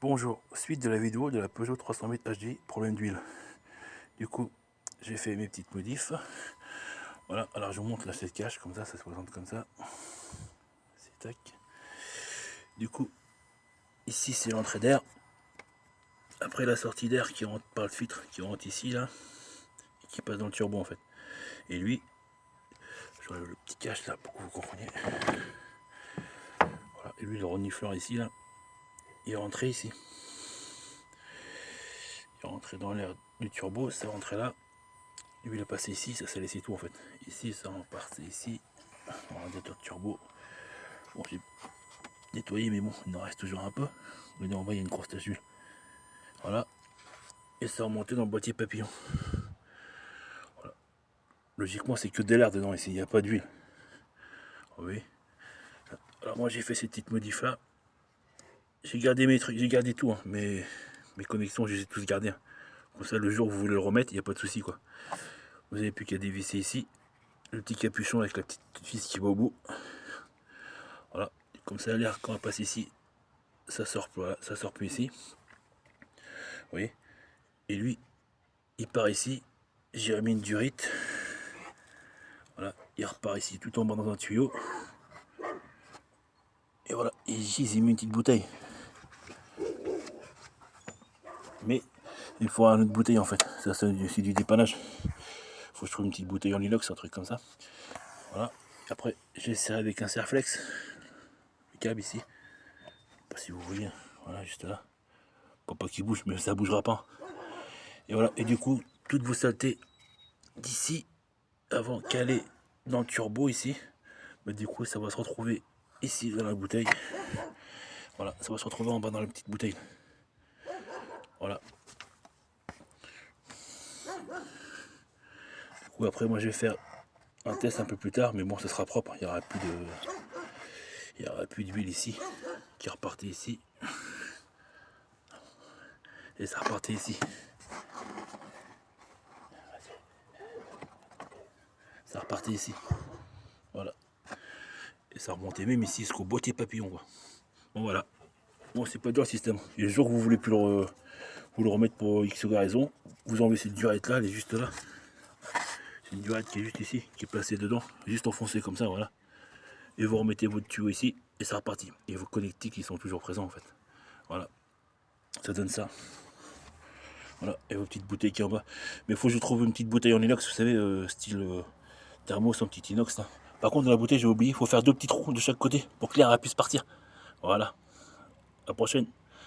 Bonjour, suite de la vidéo de la Peugeot 308 HD, problème d'huile. Du coup, j'ai fait mes petites modifs. Voilà, alors je vous montre là cette cache, comme ça se présente comme ça. C'est tac. Du coup, ici c'est l'entrée d'air. Après la sortie d'air qui rentre par le filtre, qui rentre ici là, et qui passe dans le turbo en fait. Et lui, j'enlève le petit cache là pour que vous compreniez. Voilà, et lui le renifleur ici là, il est rentré ici. Il est rentré dans l'air du turbo, ça rentrait là. Lui il a passé ici, ça s'est laissé tout en fait. Ici ça en partait ici. On a des turbo. Bon, j'ai nettoyé, mais bon, il en reste toujours un peu. Regardez en bas, il y a une grosse tache d'huile. Voilà. Et ça a remonté dans le boîtier papillon. Voilà. Logiquement, c'est que de l'air dedans ici, il n'y a pas d'huile. Oui. Alors moi, j'ai fait ces petites modifs là. J'ai gardé mes trucs, j'ai gardé tout, hein, mes connexions, je les ai tous gardées. Hein. Comme ça, le jour où vous voulez le remettre, il n'y a pas de souci quoi. Vous n'avez plus qu'à dévisser ici. Le petit capuchon avec la petite vis qui va au bout. Voilà. Comme ça, l'air quand on passe ici, ça sort, voilà, ça sort plus ici. Vous voyez. Et lui, il part ici. J'ai remis une durite. Voilà, il repart ici tout en bas dans un tuyau. Et voilà, ici j'ai mis une petite bouteille. Mais il faut une autre bouteille en fait. Ça c'est du dépannage. Faut que je trouve une petite bouteille en inox, un truc comme ça. Voilà. Après, j'ai serré avec un serflex. Le câble ici. Je sais pas si vous voyez. Voilà, juste là. Pour pas qu'il bouge, mais ça bougera pas. Et voilà, et du coup, toutes vos saletés d'ici, avant caler dans le turbo ici, bah, du coup ça va se retrouver ici dans la bouteille. Voilà, ça va se retrouver en bas dans la petite bouteille. Voilà. Du coup après moi je vais faire un test un peu plus tard, mais bon ça sera propre, il n'y aura plus d'huile ici, qui repartait ici. Et ça repartait ici. Ça repartait ici. Voilà. Et ça remontait même ici jusqu'au boîtier papillon quoi. Bon voilà. Bon c'est pas dur le système. Et le jour où vous voulez plus vous le remettre pour X raison, vous enlevez cette durette là, elle est juste là. C'est une durette qui est juste ici, qui est placée dedans, juste enfoncée comme ça, voilà. Et vous remettez votre tuyau ici, et ça repartit. Et vos connectiques qui sont toujours présents en fait. Voilà. Ça donne ça. Voilà, et vos petites bouteilles qui sont en bas. Mais il faut que je trouve une petite bouteille en inox, vous savez, style thermos en petit inox là. Par contre dans la bouteille j'ai oublié, il faut faire deux petits trous de chaque côté pour que l'air puisse partir. Voilà. À la prochaine.